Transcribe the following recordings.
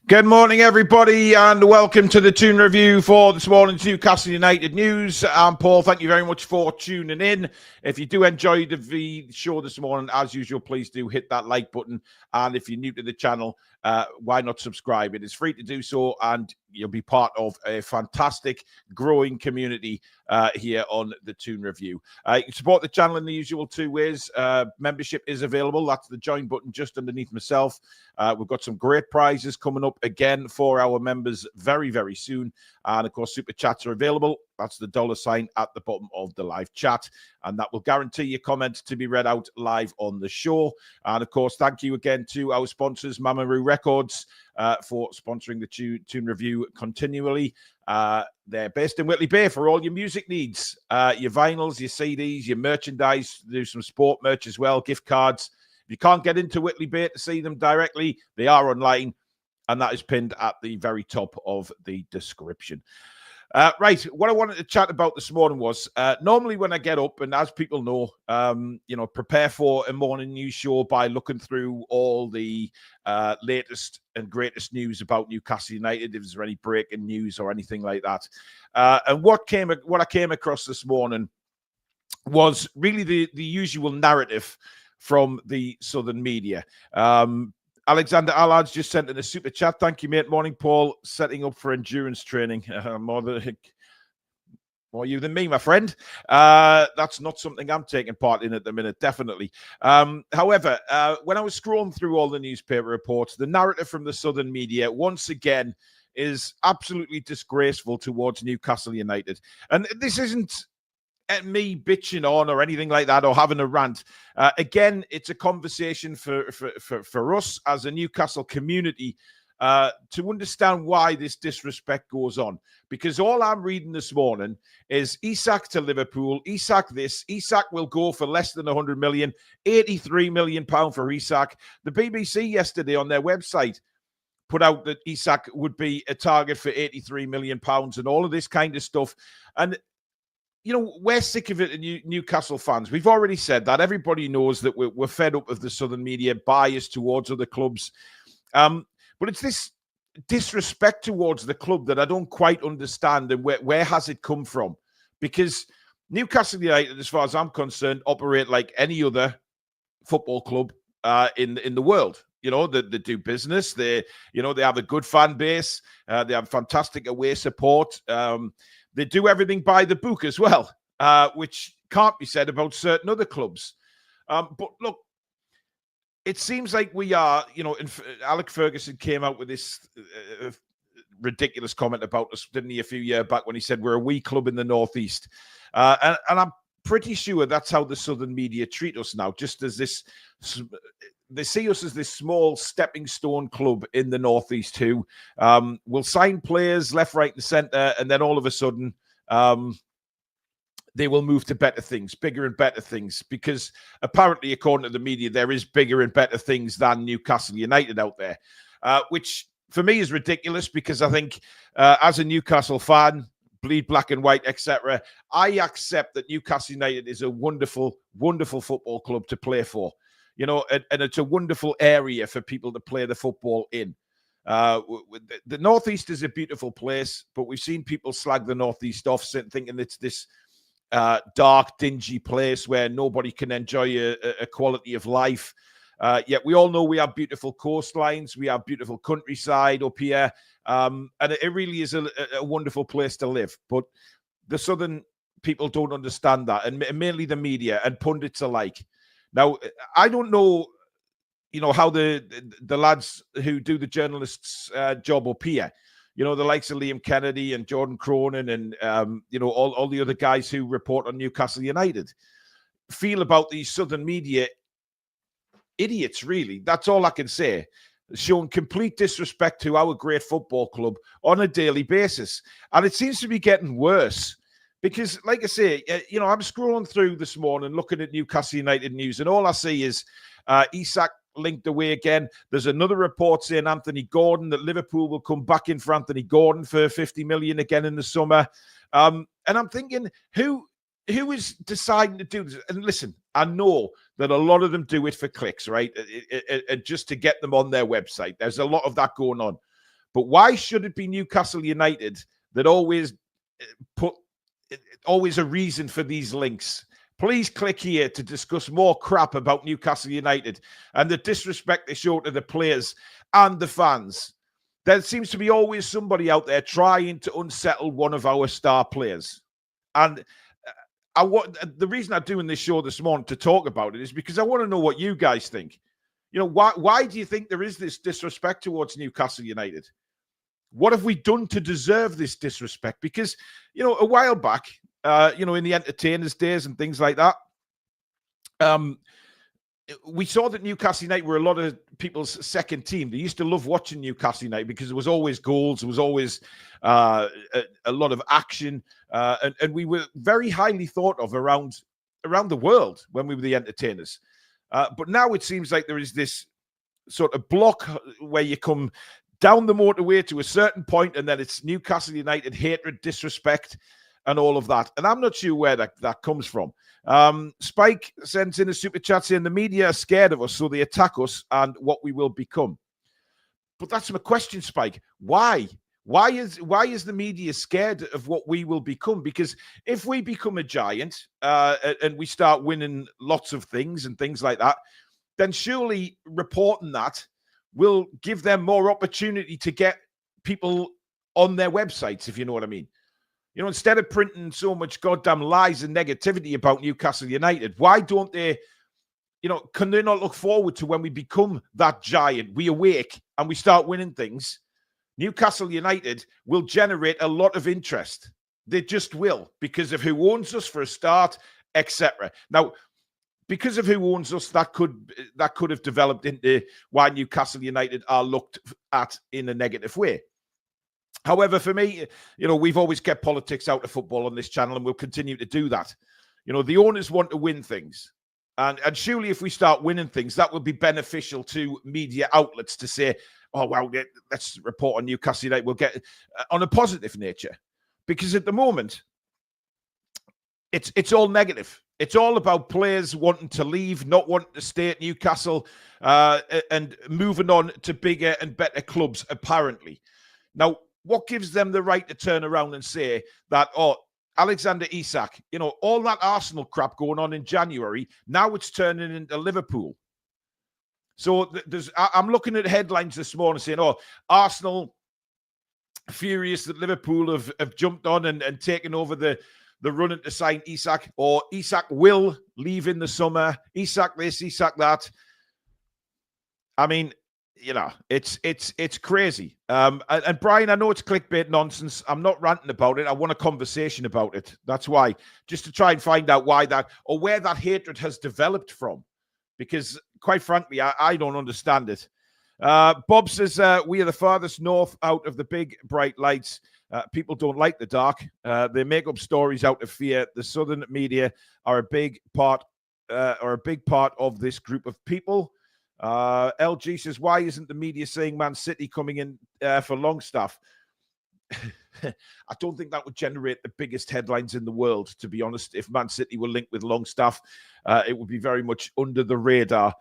Good morning, everybody, and welcome to the Toon review for this morning's Newcastle United news. I'm Paul. Thank you very much for tuning in. If you do enjoy the show this morning, as usual, please do hit that like button. And if you're new to the channel, why not subscribe? It is free to do so, and you'll be part of a fantastic growing community here on the Toon review. You can support the channel in the usual two ways. Membership is available. That's the join button just underneath myself. We've got some great prizes coming up again for our members very, very soon. And of course, super chats are available. That's the $ at the bottom of the live chat. And that will guarantee your comment to be read out live on the show. And of course, thank you again to our sponsors, Mamaroo Records, for sponsoring the Toon review continually. They're based in Whitley Bay for all your music needs, your vinyls, your CDs, your merchandise. Do some sport merch as well, gift cards. If you can't get into Whitley Bay to see them directly, they are online, and that is pinned at the very top of the description. Right, what I wanted to chat about this morning was normally when I get up, and as people know, prepare for a morning news show by looking through all the latest and greatest news about Newcastle United, if there's any breaking news or anything like that. And what I came across this morning was really the usual narrative from the Southern media. Alexander Allard's just sent in a super chat. Thank you, mate. Morning, Paul. Setting up for endurance training. More you than me, my friend. That's not something I'm taking part in at the minute, definitely. However, when I was scrolling through all the newspaper reports, the narrative from the Southern media, once again, is absolutely disgraceful towards Newcastle United. And this isn't me bitching on or anything like that or having a rant. Again, it's a conversation for us as a Newcastle community to understand why this disrespect goes on. Because all I'm reading this morning is Isak to Liverpool, Isak this, Isak will go for less than 100 million, 83 million pound for Isak. The BBC yesterday on their website put out that Isak would be a target for 83 million pounds and all of this kind of stuff. And you know, we're sick of it, Newcastle fans. We've already said that. Everybody knows that we're fed up of the Southern media bias towards other clubs. But it's this disrespect towards the club that I don't quite understand. And where has it come from? Because Newcastle United, as far as I'm concerned, operate like any other football club in the world. You know, they do business. They have a good fan base. They have fantastic away support. They do everything by the book as well, which can't be said about certain other clubs. But look, it seems like we are, Alec Ferguson came out with this ridiculous comment about us, didn't he, a few years back when he said we're a wee club in the Northeast. And I'm pretty sure that's how the Southern media treat us now, just as this. They see us as this small stepping stone club in the Northeast who will sign players left, right, and centre, and then all of a sudden they will move to better things, bigger and better things, because apparently, according to the media, there is bigger and better things than Newcastle United out there, which for me is ridiculous because I think as a Newcastle fan, bleed black and white, etc., I accept that Newcastle United is a wonderful, wonderful football club to play for. And it's a wonderful area for people to play the football in. The Northeast is a beautiful place, but we've seen people slag the Northeast off, thinking it's this dark, dingy place where nobody can enjoy a quality of life. Yet we all know we have beautiful coastlines, we have beautiful countryside up here, and it really is a wonderful place to live. But the Southern people don't understand that, and mainly the media and pundits alike. Now, I don't know, how the lads who do the journalists' job up here, the likes of Liam Kennedy and Jordan Cronin and, all the other guys who report on Newcastle United feel about these Southern media idiots, really. That's all I can say. Showing complete disrespect to our great football club on a daily basis. And it seems to be getting worse. Because, like I say, I'm scrolling through this morning, looking at Newcastle United news, and all I see is Isak linked away again. There's another report saying Anthony Gordon, that Liverpool will come back in for Anthony Gordon for 50 million again in the summer. And I'm thinking, who is deciding to do this? And listen, I know that a lot of them do it for clicks, right? Just to get them on their website. There's a lot of that going on. But why should it be Newcastle United that always a reason for these links? Please click here to discuss more crap about Newcastle United and the disrespect they show to the players and the fans. There seems to be always somebody out there trying to unsettle one of our star players. And the reason I'm doing this show this morning to talk about it is because I want to know what you guys think. You know, why do you think there is this disrespect towards Newcastle United? What have we done to deserve this disrespect? Because, you know, a while back, in the entertainers' days and things like that, we saw that Newcastle United were a lot of people's second team. They used to love watching Newcastle United because there was always goals, there was always a lot of action, and we were very highly thought of around the world when we were the entertainers. But now it seems like there is this sort of block where you come down the motorway to a certain point, and then it's Newcastle United hatred, disrespect, and all of that. And I'm not sure where that comes from. Spike sends in a super chat saying the media are scared of us, so they attack us and what we will become. But that's my question, Spike. Why? Why is the media scared of what we will become? Because if we become a giant and we start winning lots of things and things like that, then surely reporting that will give them more opportunity to get people on their websites, if you know what I mean. You know, instead of printing so much goddamn lies and negativity about Newcastle United, why don't they, can they not look forward to when we become that giant, we awake and we start winning things? Newcastle United will generate a lot of interest. They just will, because of who owns us for a start, etc. Now, because of who owns us, that could have developed into why Newcastle United are looked at in a negative way. However, for me, we've always kept politics out of football on this channel, and we'll continue to do that. The owners want to win things. And surely if we start winning things, that will be beneficial to media outlets to say, oh, well, let's report on Newcastle United. We'll get on a positive nature. Because at the moment, it's all negative. It's all about players wanting to leave, not wanting to stay at Newcastle, and moving on to bigger and better clubs, apparently. Now, what gives them the right to turn around and say that, Alexander Isak, all that Arsenal crap going on in January, now it's turning into Liverpool. So I'm looking at headlines this morning saying, Arsenal furious that Liverpool have jumped on and taken over the running to sign Isak, or Isak will leave in the summer, Isak this, Isak that. I mean, it's crazy. And Brian, I know it's clickbait nonsense. I'm not ranting about it. I want a conversation about it. That's why, just to try and find out why that, or where that hatred has developed from. Because quite frankly, I don't understand it. Bob says, we are the farthest north out of the big bright lights. People don't like the dark. They make up stories out of fear. The southern media are a big part of this group of people. LG says, why isn't the media saying Man City coming in for Longstaff? I don't think that would generate the biggest headlines in the world, to be honest. If Man City were linked with Longstaff, it would be very much under the radar.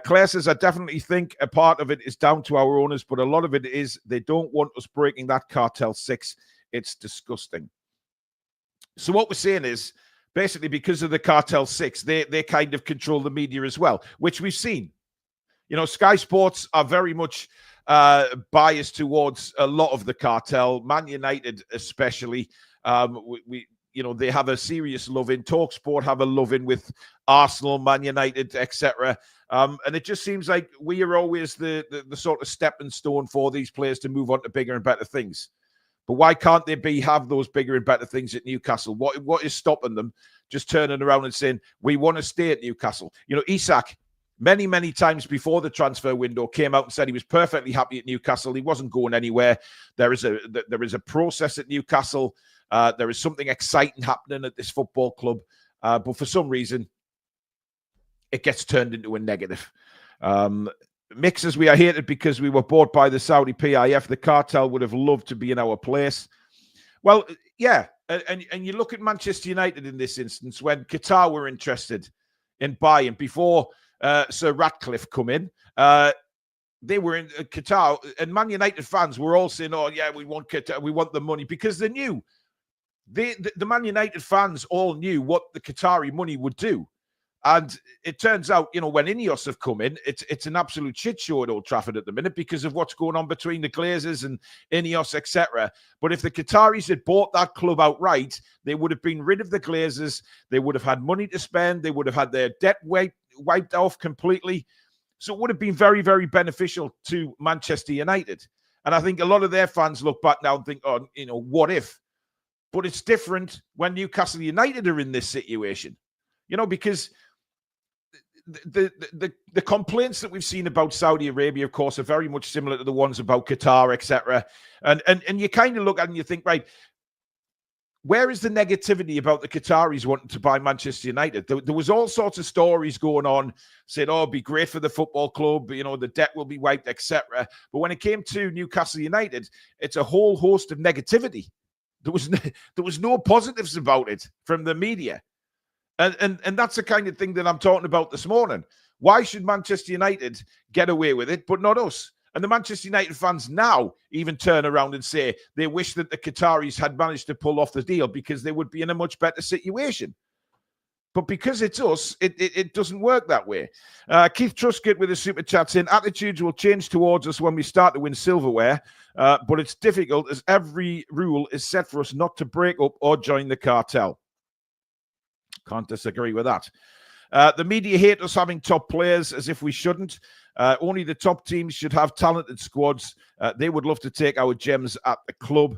Claire says, I definitely think a part of it is down to our owners, but a lot of it is they don't want us breaking that Cartel 6. It's disgusting. So what we're saying is, basically, because of the Cartel 6, they kind of control the media as well, which we've seen. Sky Sports are very much biased towards a lot of the cartel. Man United, especially, they have a serious love-in. TalkSport have a love-in with Arsenal, Man United, etc. And it just seems like we are always the sort of stepping stone for these players to move on to bigger and better things. But why can't they have those bigger and better things at Newcastle? What is stopping them just turning around and saying, we want to stay at Newcastle? Isak, many, many times before the transfer window, came out and said he was perfectly happy at Newcastle. He wasn't going anywhere. There is a process at Newcastle. There is something exciting happening at this football club. But for some reason, it gets turned into a negative. Mick says, we are hated because we were bought by the Saudi PIF. The cartel would have loved to be in our place. Well, yeah. And you look at Manchester United in this instance, when Qatar were interested in buying before Sir Ratcliffe come in. they were in Qatar, and Man United fans were all saying, "Oh yeah, we want Qatar, we want the money," because they knew the Man United fans all knew what the Qatari money would do. And it turns out, when Ineos have come in, it's an absolute shit show at Old Trafford at the minute because of what's going on between the Glazers and Ineos, etc. But if the Qataris had bought that club outright, they would have been rid of the Glazers. They would have had money to spend. They would have had their debt wiped off completely. So it would have been very, very beneficial to Manchester United. And I think a lot of their fans look back now and think, oh, what if? But it's different when Newcastle United are in this situation, because the complaints that we've seen about Saudi Arabia, of course, are very much similar to the ones about Qatar, etc. And you kind of look at it and you think, right, where is the negativity about the Qataris wanting to buy Manchester United? There was all sorts of stories going on, saying, oh, it'd be great for the football club, the debt will be wiped, etc. But when it came to Newcastle United, it's a whole host of negativity. There was no positives about it from the media. And that's the kind of thing that I'm talking about this morning. Why should Manchester United get away with it, but not us? And the Manchester United fans now even turn around and say they wish that the Qataris had managed to pull off the deal because they would be in a much better situation. But because it's us, it doesn't work that way. Keith Truscott with a super chat saying, attitudes will change towards us when we start to win silverware, but it's difficult as every rule is set for us not to break up or join the cartel. Can't disagree with that. The media hate us having top players as if we shouldn't. Only the top teams should have talented squads. They would love to take our gems at the club.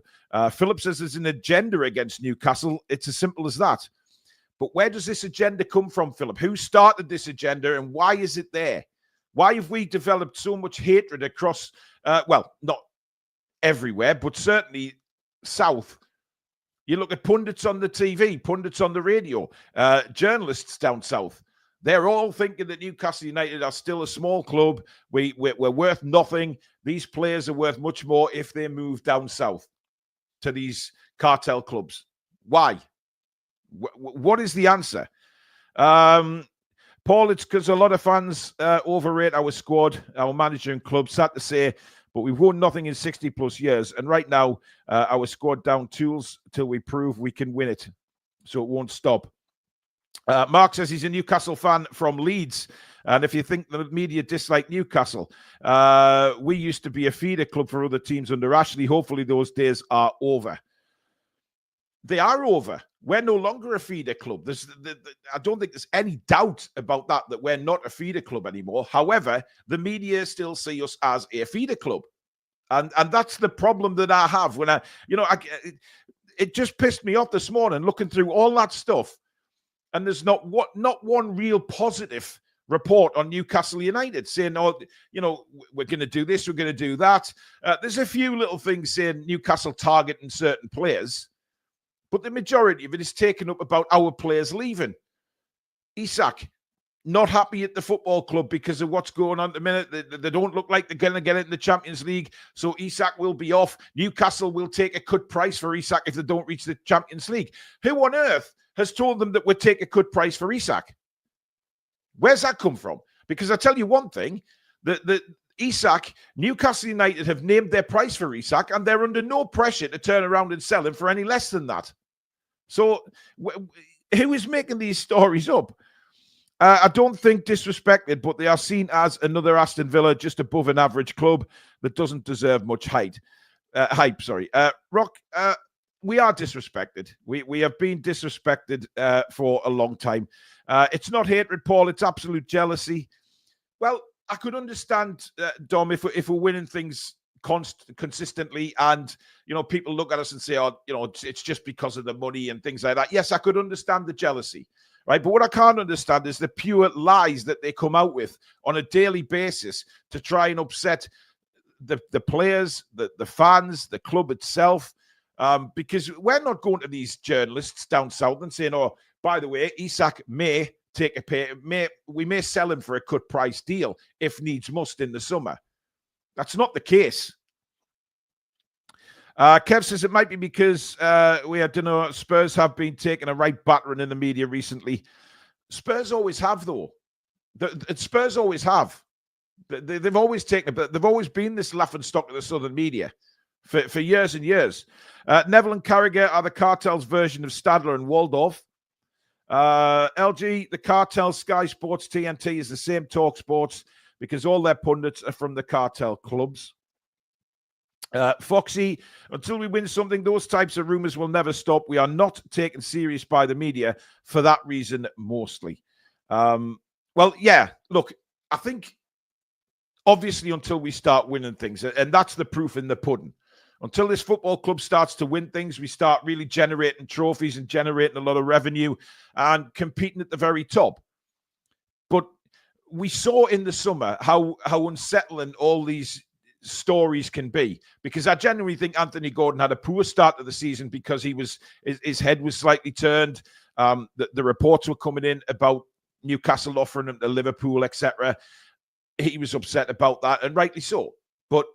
Philip says there's an agenda against Newcastle. It's as simple as that. But where does this agenda come from, Philip? Who started this agenda and why is it there? Why have we developed so much hatred across, not everywhere, but certainly south? You look at pundits on the TV, pundits on the radio, journalists down south. They're all thinking that Newcastle United are still a small club. We're worth nothing. These players are worth much more if they move down south to these cartel clubs. Why? What is the answer? Paul, it's because a lot of fans overrate our squad, our manager and club. Sad to say, but we've won nothing in 60 plus years. And right now, our squad down tools till we prove we can win it. So it won't stop. Mark says he's a Newcastle fan from Leeds. And if you think the media dislike Newcastle, we used to be a feeder club for other teams under Ashley. Hopefully those days are over. They are over. We're no longer a feeder club. I don't think there's any doubt about that we're not a feeder club anymore. However, the media still see us as a feeder club. And that's the problem that I have when it just pissed me off this morning looking through all that stuff. And there's not one real positive report on Newcastle United saying, oh, we're going to do this, we're going to do that. There's a few little things saying Newcastle targeting certain players. But the majority of it is taken up about our players leaving. Isak, not happy at the football club because of what's going on at the minute. They don't look like they're going to get it in the Champions League. So Isak will be off. Newcastle will take a cut price for Isak if they don't reach the Champions League. Who on earth has told them that we'll take a cut price for Isak? Where's that come from? Because I tell you one thing, the Isak, Newcastle United have named their price for Isak and they're under no pressure to turn around and sell him for any less than that. So who is making these stories up? I don't think disrespected, but they are seen as another Aston Villa, just above an average club that doesn't deserve much hype. Rock, we are disrespected. We have been disrespected for a long time. It's not hatred, Paul. It's absolute jealousy. Well, I could understand, Dom, if we're winning things consistently and, people look at us and say, oh, it's just because of the money and things like that. Yes, I could understand the jealousy, right? But what I can't understand is the pure lies that they come out with on a daily basis to try and upset the players, the fans, the club itself, because we're not going to these journalists down south and saying, oh, by the way, Isak may take we may sell him for a cut price deal if needs must in the summer. That's not the case. Kev says it might be because Spurs have been taking a right battering in the media recently. Spurs always have, though. Spurs always have. They've always they've always been this laughing stock of the Southern media for years and years. Neville and Carragher are the cartel's version of Stadler and Waldorf. LG, the cartel, Sky Sports, TNT is the same Talk Sports because all their pundits are from the cartel clubs. Foxy, until we win something, those types of rumors will never stop. We are not taken serious by the media for that reason, mostly. Well, yeah, look, I think obviously until we start winning things, and that's the proof in the pudding. Until this football club starts to win things, we start really generating trophies and generating a lot of revenue and competing at the very top. But we saw in the summer how unsettling all these stories can be, because I genuinely think Anthony Gordon had a poor start to the season because his head was slightly turned. The reports were coming in about Newcastle offering him to Liverpool, etc. He was upset about that, and rightly so. But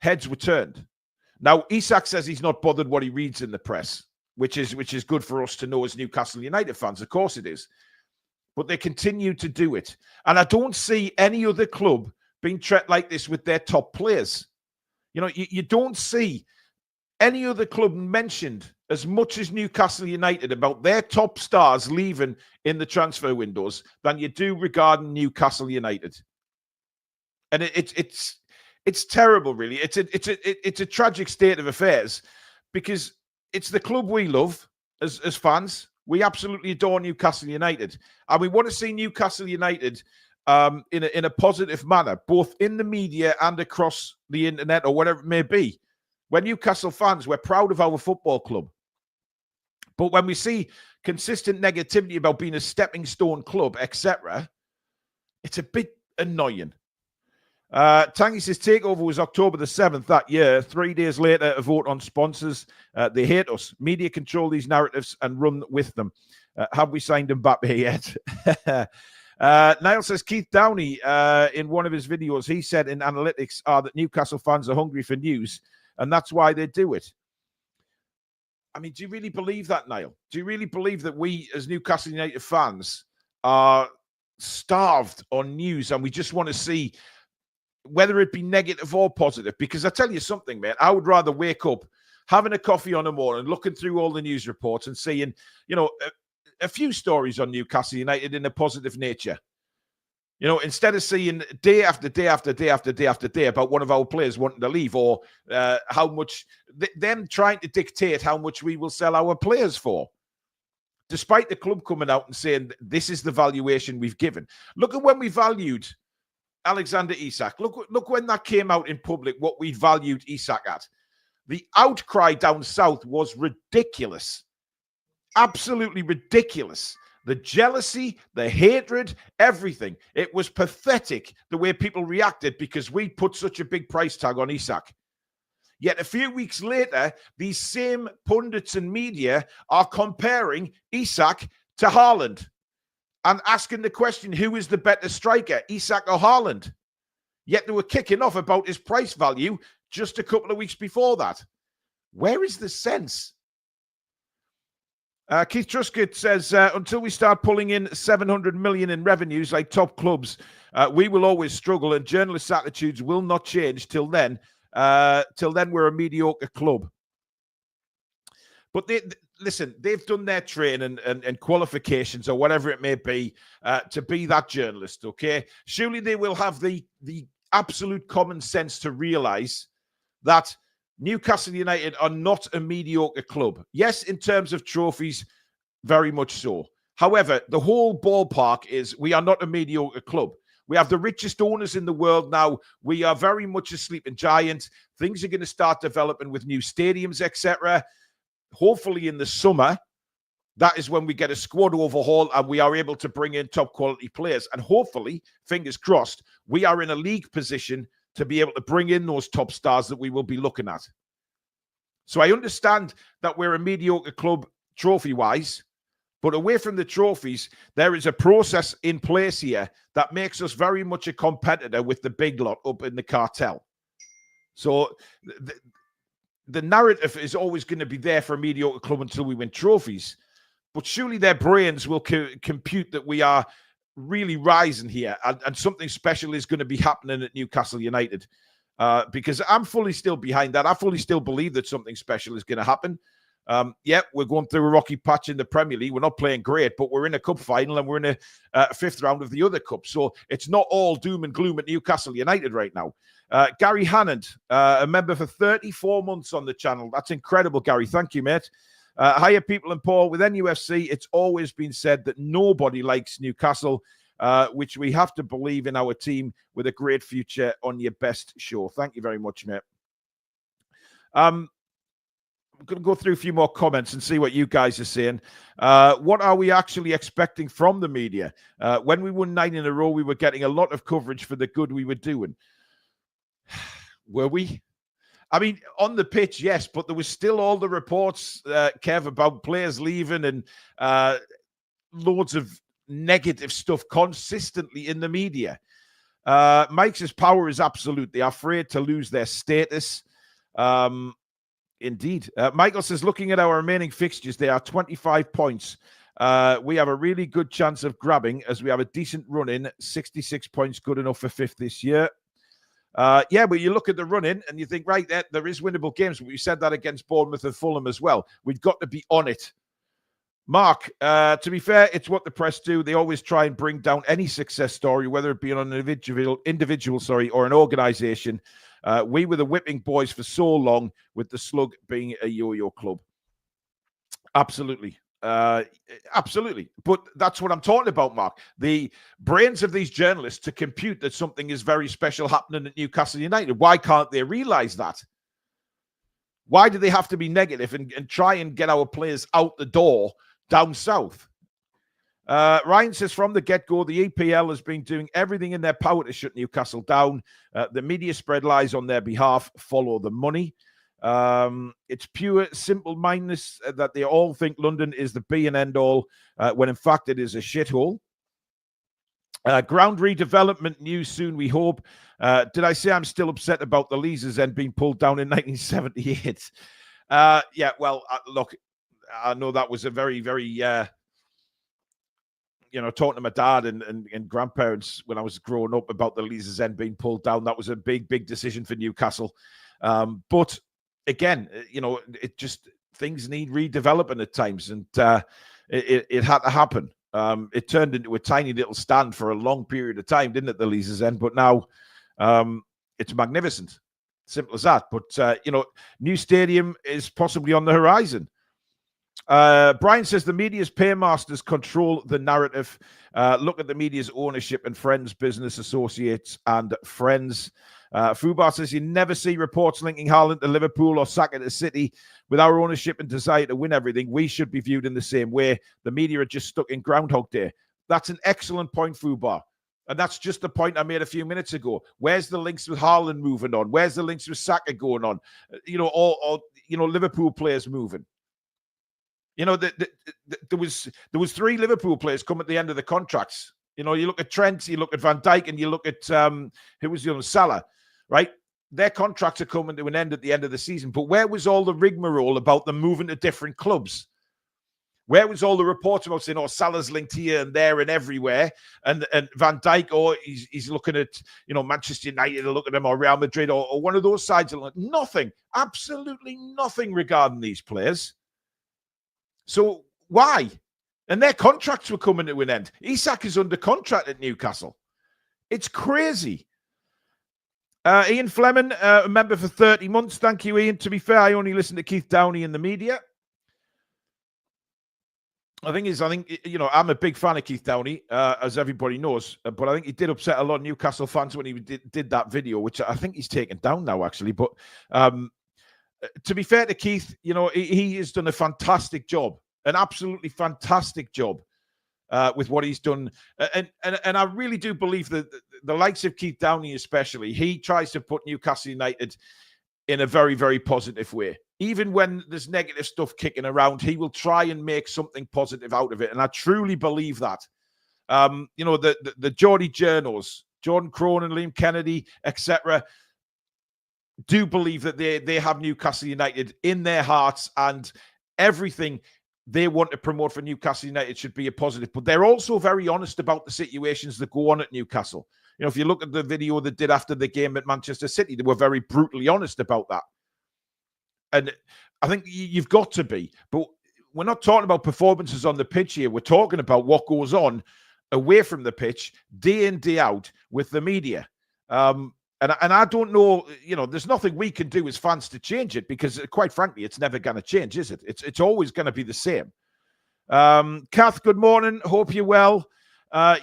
heads were turned. Now, Isak says he's not bothered what he reads in the press, which is good for us to know as Newcastle United fans. Of course it is. But they continue to do it. And I don't see any other club being treated like this with their top players. You know, you don't see any other club mentioned as much as Newcastle United about their top stars leaving in the transfer windows than you do regarding Newcastle United. And it's terrible, really. It's a tragic state of affairs because it's the club we love as fans. We absolutely adore Newcastle United, and we want to see Newcastle United in a positive manner, both in the media and across the internet or whatever it may be. We're Newcastle fans. We're proud of our football club. But when we see consistent negativity about being a stepping stone club, etc., it's a bit annoying. Tangy says takeover was October the 7th that year. 3 days later, a vote on sponsors. They hate us. Media control these narratives and run with them. Have we signed Mbappe yet? Niall says Keith Downey, in one of his videos, he said in analytics that Newcastle fans are hungry for news, and that's why they do it. I mean, do you really believe that, Niall? Do you really believe that we, as Newcastle United fans, are starved on news and we just want to see whether it be negative or positive? Because I tell you something, mate, I would rather wake up, having a coffee on the morning, looking through all the news reports and seeing, you know, a few stories on Newcastle United in a positive nature. You know, instead of seeing day after day after day after day after day about one of our players wanting to leave, or how much them trying to dictate how much we will sell our players for, despite the club coming out and saying this is the valuation we've given. Look at when we valued Alexander Isak. Look when that came out in public, what we valued Isak at. The outcry down south was ridiculous. Absolutely ridiculous. The jealousy, the hatred, everything. It was pathetic the way people reacted because we put such a big price tag on Isak. Yet a few weeks later, these same pundits and media are comparing Isak to Haaland and asking the question, who is the better striker, Isak or Haaland? Yet they were kicking off about his price value just a couple of weeks before that. Where is the sense? Keith Truscott says, until we start pulling in 700 million in revenues like top clubs, we will always struggle and journalists' attitudes will not change. Till then, we're a mediocre club. But listen, they've done their training and qualifications or whatever it may be to be that journalist, okay? Surely they will have the absolute common sense to realize that Newcastle United are not a mediocre club. Yes, in terms of trophies, very much so. However, the whole ballpark is we are not a mediocre club. We have the richest owners in the world now. We are very much a sleeping giant. Things are going to start developing with new stadiums, etc. Hopefully in the summer, that is when we get a squad overhaul and we are able to bring in top quality players. And hopefully, fingers crossed, we are in a league position to be able to bring in those top stars that we will be looking at. So I understand that we're a mediocre club trophy-wise, but away from the trophies, there is a process in place here that makes us very much a competitor with the big lot up in the cartel. So the narrative is always going to be there for a mediocre club until we win trophies. But surely their brains will compute that we are really rising here, and something special is going to be happening at Newcastle United. Because I'm fully still behind that. I fully still believe that something special is going to happen. Yeah, we're going through a rocky patch in the Premier League. We're not playing great, but we're in a cup final and we're in a fifth round of the other cup. So it's not all doom and gloom at Newcastle United right now. Gary Hannand, a member for 34 months on the channel. That's incredible, Gary. Thank you, mate. Hiya, people and Paul. With NUFC, it's always been said that nobody likes Newcastle, which we have to believe in our team with a great future on your best show. Thank you very much, mate. I'm going to go through a few more comments and see what you guys are saying. What are we actually expecting from the media? When we won 9 in a row, we were getting a lot of coverage for the good we were doing. Were we? I mean, on the pitch, yes, but there was still all the reports, Kev, about players leaving and loads of negative stuff consistently in the media. Mike's power is absolute. They are afraid to lose their status. Indeed. Michael says, looking at our remaining fixtures, they are 25 points. We have a really good chance of grabbing as we have a decent run in. 66 points, good enough for 5th this year. Yeah, but you look at the run-in and you think, right, there is winnable games. But we said that against Bournemouth and Fulham as well. We've got to be on it. Mark, to be fair, it's what the press do. They always try and bring down any success story, whether it be on an individual, or an organisation. We were the whipping boys for so long, with the Slug being a yo-yo club. Absolutely. Absolutely. But that's what I'm talking about, Mark. The brains of these journalists to compute that something is very special happening at Newcastle United. Why can't they realise that? Why do they have to be negative and try and get our players out the door down south? Ryan says, from the get-go, the EPL has been doing everything in their power to shut Newcastle down. The media spread lies on their behalf. Follow the money. It's pure simple-mindedness that they all think London is the be and end all, when in fact it is a shithole. Ground redevelopment news soon, we hope. Did I say I'm still upset about the Leazes End being pulled down in 1978? Yeah, well, look, I know that was a very, very, talking to my dad and grandparents when I was growing up about the Leazes End being pulled down. That was a big, big decision for Newcastle. But again, it just, things need redeveloping at times, and it had to happen. It turned into a tiny little stand for a long period of time, didn't it, the Leazes End? But now it's magnificent. Simple as that. But, new stadium is possibly on the horizon. Brian says the media's paymasters control the narrative. Look at the media's ownership and friends, business associates, and friends. Fubar says you never see reports linking Haaland to Liverpool or Saka to City. With our ownership and desire to win everything, we should be viewed in the same way. The media are just stuck in Groundhog Day. That's an excellent point, Fubar. And that's just the point I made a few minutes ago. Where's the links with Haaland moving on? Where's the links with Saka going on? Liverpool players moving. There was 3 Liverpool players come at the end of the contracts. You look at Trent, you look at Van Dijk, and you look at who was the other, Salah, right? Their contracts are coming to an end at the end of the season. But where was all the rigmarole about them moving to different clubs? Where was all the reports about saying, Salah's linked here and there and everywhere, and Van Dijk, he's looking at Manchester United, or look at them, or Real Madrid, or one of those sides? Nothing, absolutely nothing regarding these players. So why? And their contracts were coming to an end. Isak is under contract at Newcastle. It's crazy. Ian Fleming, a member for 30 months. Thank you, Ian. To be fair, I only listen to Keith Downey in the media. I think I'm a big fan of Keith Downey, as everybody knows. But I think he did upset a lot of Newcastle fans when he did that video, which I think he's taken down now, actually. But to be fair to Keith, he has done a fantastic job, an absolutely fantastic job with what he's done. And I really do believe that the likes of Keith Downey especially, he tries to put Newcastle United in a very, very positive way. Even when there's negative stuff kicking around, he will try and make something positive out of it. And I truly believe that. The Geordie journos, Jordan Cronin, Liam Kennedy, etc., do believe that they have Newcastle United in their hearts, and everything they want to promote for Newcastle United should be a positive. But they're also very honest about the situations that go on at Newcastle. You know, if you look at the video they did after the game at Manchester City, they were very brutally honest about that. And I think you've got to be. But we're not talking about performances on the pitch here. We're talking about what goes on away from the pitch, day in, day out, with the media. And I don't know, you know, there's nothing we can do as fans to change it, because quite frankly, it's never going to change, is it? It's always going to be the same. Kath, good morning. Hope you're well.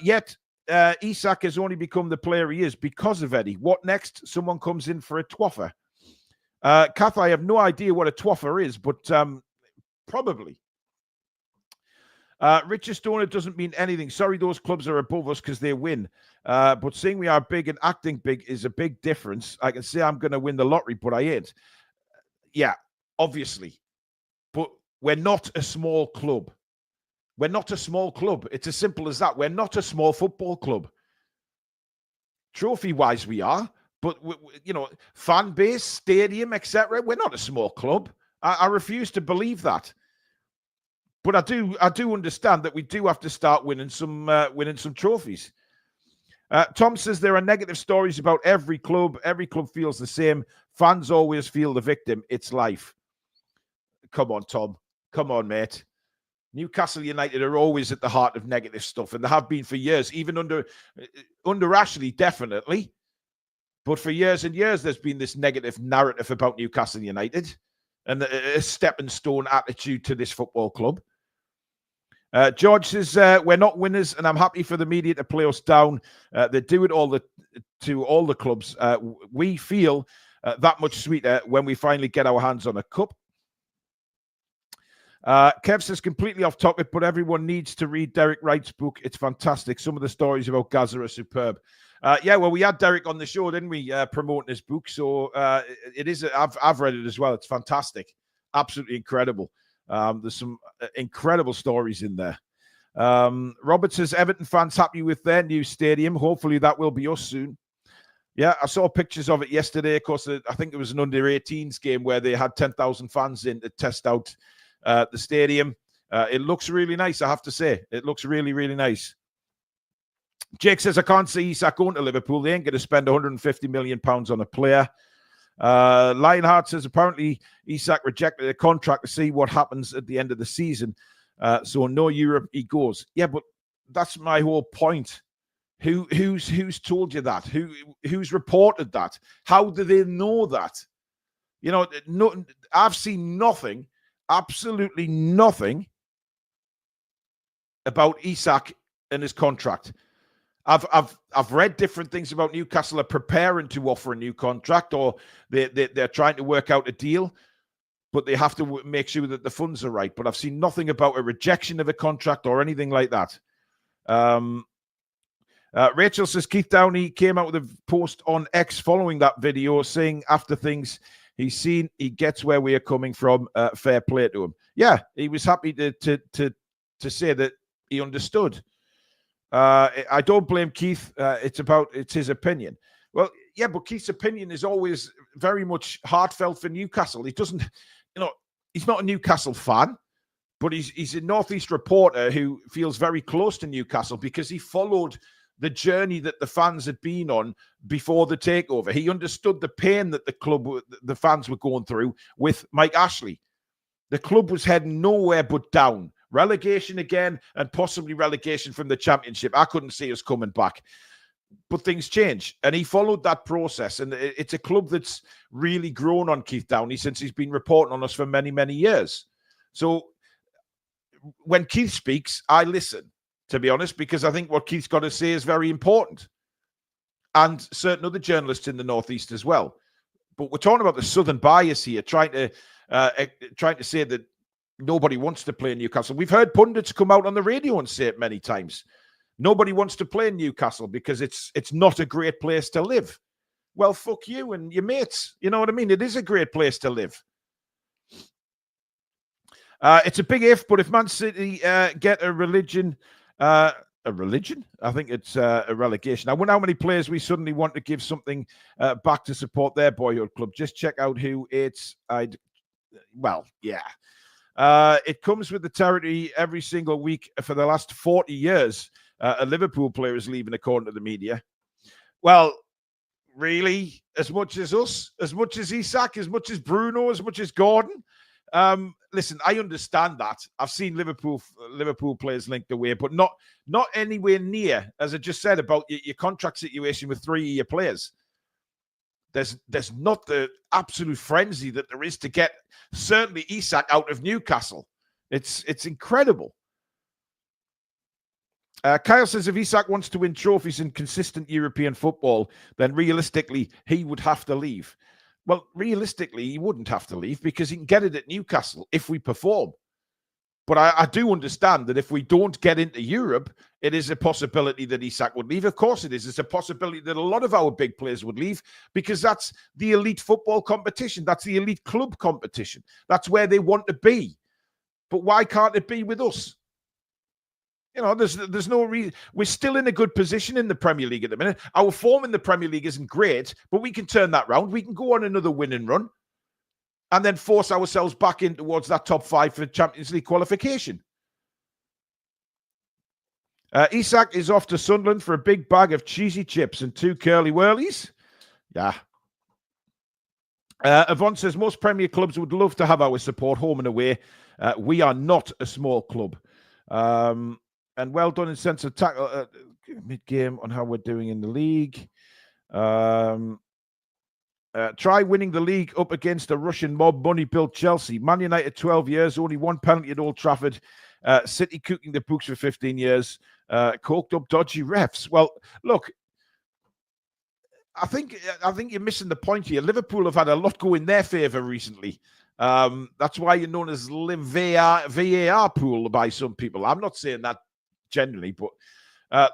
Yet Isak has only become the player he is because of Eddie. What next? Someone comes in for a twoffer. Kath, I have no idea what a twoffer is, but probably. Richard Stoner doesn't mean anything. Sorry, those clubs are above us because they win. But saying we are big and acting big is a big difference. I can say I'm going to win the lottery, but I ain't. Yeah, obviously. But we're not a small club. We're not a small club. It's as simple as that. We're not a small football club. Trophy-wise, we are. But, you know, fan base, stadium, etc., we're not a small club. I refuse to believe that. But I do understand that we do have to start winning some trophies. Tom says there are negative stories about every club. Every club feels the same. Fans always feel the victim. It's life. Come on, Tom. Come on, mate. Newcastle United are always at the heart of negative stuff, and they have been for years, even under Ashley, definitely. But for years and years, there's been this negative narrative about Newcastle United and a stepping stone attitude to this football club. George says, we're not winners, and I'm happy for the media to play us down. They do it to all the clubs. We feel that much sweeter when we finally get our hands on a cup. Kev says, completely off topic, but everyone needs to read Derek Wright's book. It's fantastic. Some of the stories about Gaza are superb. Yeah, well, we had Derek on the show, didn't we, promoting his book. So it is. I've read it as well. It's fantastic. Absolutely incredible. There's some incredible stories in there. Robert says, Everton fans happy with their new stadium. Hopefully that will be us soon. Yeah, I saw pictures of it yesterday. Of course, I think it was an under-18s game where they had 10,000 fans in to test out the stadium. It looks really nice, I have to say. It looks really, really nice. Jake says, I can't see Isak going to Liverpool. They ain't going to spend £150 million on a player. Lionheart says, apparently Isak rejected a contract to see what happens at the end of the season. So no Europe he goes. Yeah, but that's my whole point. Who's told you that? Who's reported that? How do they know that? You know, no, I've seen nothing, absolutely nothing about Isak and his contract. I've read different things about Newcastle are preparing to offer a new contract, or they're trying to work out a deal, but they have to make sure that the funds are right. But I've seen nothing about a rejection of a contract or anything like that. Rachel says Keith Downey came out with a post on X following that video saying after things he's seen, he gets where we are coming from. Fair play to him. Yeah, he was happy to say that he understood. I don't blame Keith. It's his opinion. Well, yeah, but Keith's opinion is always very much heartfelt for Newcastle. He doesn't, he's not a Newcastle fan, but he's a Northeast reporter who feels very close to Newcastle because he followed the journey that the fans had been on before the takeover. He understood the pain that the fans were going through with Mike Ashley. The club was heading nowhere but down. Relegation again, and possibly relegation from the Championship. I couldn't see us coming back. But things change. And he followed that process. And it's a club that's really grown on Keith Downey since he's been reporting on us for many, many years. So when Keith speaks, I listen, to be honest, because I think what Keith's got to say is very important. And certain other journalists in the Northeast as well. But we're talking about the Southern bias here, trying to say that nobody wants to play in Newcastle. We've heard pundits come out on the radio and say it many times. Nobody wants to play in Newcastle because it's not a great place to live. Well, fuck you and your mates. You know what I mean? It is a great place to live. It's a big if, but if Man City get a religion? I think it's a relegation. I wonder how many players we suddenly want to give something back to support their boyhood club. Just check out who it's. Well, yeah. It comes with the territory every single week for the last 40 years. A Liverpool player is leaving, according to the media. Well, really? As much as us? As much as Isak? As much as Bruno? As much as Gordon? Listen, I understand that. I've seen Liverpool players linked away, but not anywhere near, as I just said, about your contract situation with 3 of your players. There's not the absolute frenzy that there is to get certainly Isak out of Newcastle. It's incredible. Kyle says if Isak wants to win trophies in consistent European football, then realistically he would have to leave. Well, realistically, he wouldn't have to leave because he can get it at Newcastle if we perform. But I do understand that if we don't get into Europe, it is a possibility that Isak would leave. Of course it is. It's a possibility that a lot of our big players would leave because that's the elite football competition. That's the elite club competition. That's where they want to be. But why can't it be with us? You know, there's no reason. We're still in a good position in the Premier League at the minute. Our form in the Premier League isn't great, but we can turn that round. We can go on another winning run and then force ourselves back in towards that top 5 for Champions League qualification. Isak is off to Sunderland for a big bag of cheesy chips and 2 curly whirlies. Yeah. Yvonne says most Premier clubs would love to have our support home and away. We are not a small club. And well done in sense of tackle mid-game on how we're doing in the league. Try winning the league up against a Russian mob money-built Chelsea. Man United 12 years, only 1 penalty at Old Trafford. City cooking the books for 15 years. Coked up dodgy refs. Well, look, I think you're missing the point here. Liverpool have had a lot go in their favour recently. That's why you're known as VAR pool by some people. I'm not saying that generally, but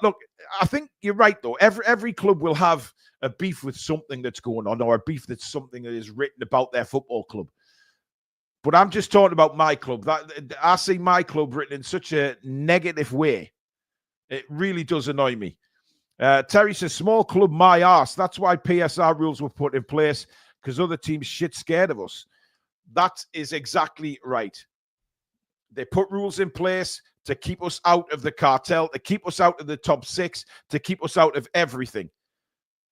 look, I think you're right though. Every club will have a beef with something that's going on, or a beef that's something that is written about their football club. But I'm just talking about my club. That I see my club written in such a negative way. It really does annoy me. Terry says, small club, my arse. That's why PSR rules were put in place, because other teams shit scared of us. That is exactly right. They put rules in place to keep us out of the cartel, to keep us out of the top 6, to keep us out of everything.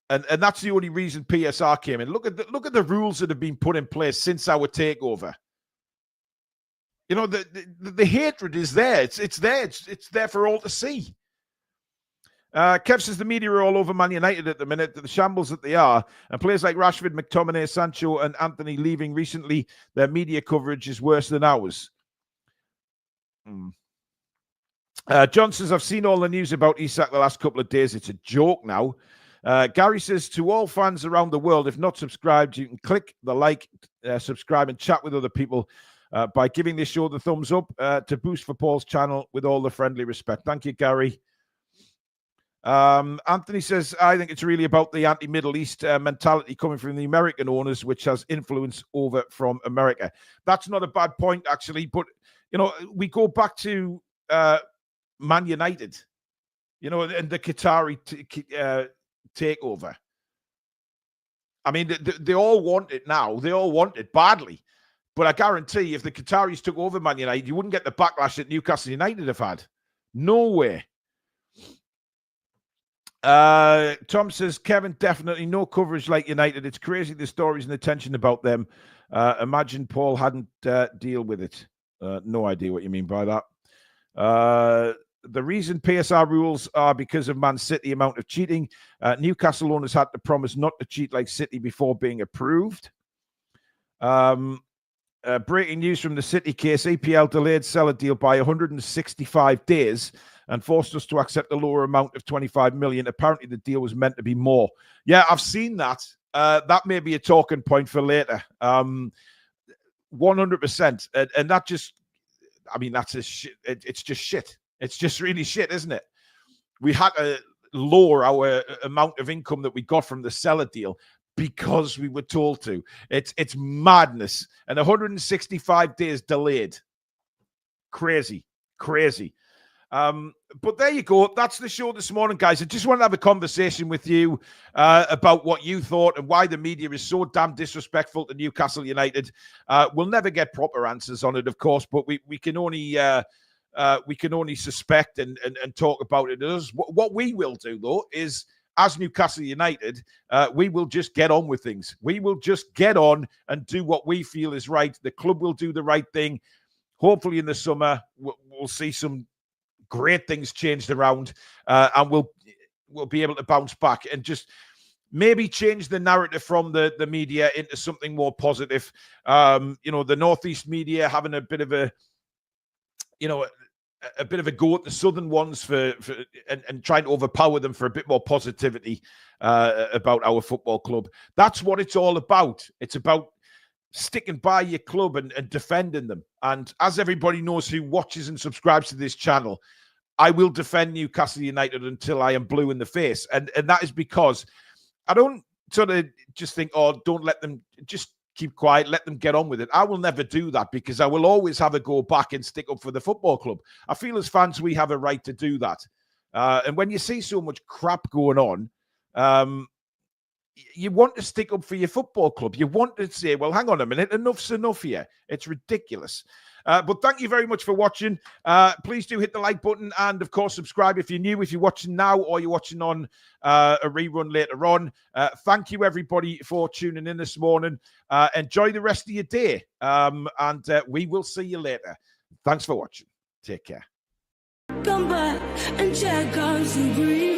And that's the only reason PSR came in. Look at the rules that have been put in place since our takeover. You know, the hatred is there. It's there. It's there for all to see. Kev says the media are all over Man United at the minute, the shambles that they are. And players like Rashford, McTominay, Sancho, and Anthony leaving recently, their media coverage is worse than ours. John says, I've seen all the news about Isak the last couple of days. It's a joke now. Gary says, to all fans around the world, if not subscribed, you can click the like, subscribe, and chat with other people by giving this show the thumbs up to boost for Paul's channel with all the friendly respect. Thank you, Gary. Anthony says, I think it's really about the anti-Middle East mentality coming from the American owners, which has influence over from America. That's not a bad point, actually. But, you know, we go back to Man United, you know, and the Qatari takeover. I mean, they all want it now. They all want it badly. But I guarantee if the Qataris took over Man United, you wouldn't get the backlash that Newcastle United have had. No way. Tom says, Kevin, definitely no coverage like United. It's crazy, the stories and the tension about them. Imagine Paul hadn't deal with it. No idea what you mean by that. The reason PSR rules are because of Man City amount of cheating. Newcastle owners had to promise not to cheat like City before being approved. Breaking news from the City case. EPL delayed seller deal by 165 days and forced us to accept a lower amount of 25 million. Apparently, the deal was meant to be more. Yeah, I've seen that. That may be a talking point for later. 100%. And that just, I mean, that's a shit. It's just shit. It's just really shit, isn't it? We had to lower our amount of income that we got from the seller deal because we were told to. It's madness. And 165 days delayed. Crazy. But there you go. That's the show this morning, guys. I just want to have a conversation with you about what you thought and why the media is so damn disrespectful to Newcastle United. We'll never get proper answers on it, of course, but we can only suspect and talk about it. What we will do, though, is as Newcastle United, we will just get on with things. We will just get on and do what we feel is right. The club will do the right thing. Hopefully in the summer, we'll see some great things changed around, and we'll be able to bounce back and just maybe change the narrative from the media into something more positive. The Northeast media having a bit of a go at the southern ones and trying to overpower them for a bit more positivity about our football club. That's what it's all about. It's about sticking by your club and defending them. And as everybody knows who watches and subscribes to this channel, I will defend Newcastle United until I am blue in the face. And that is because I don't sort of just think, oh, don't let them, just keep quiet, let them get on with it. I will never do that because I will always have a go back and stick up for the football club. I feel as fans, we have a right to do that. And when you see so much crap going on, you want to stick up for your football club. You want to say, well, hang on a minute, enough's enough here. It's ridiculous. But thank you very much for watching. Please do hit the like button and, of course, subscribe if you're new, if you're watching now or you're watching on a rerun later on. Thank you, everybody, for tuning in this morning. Enjoy the rest of your day, and we will see you later. Thanks for watching. Take care. Come back and check out some green.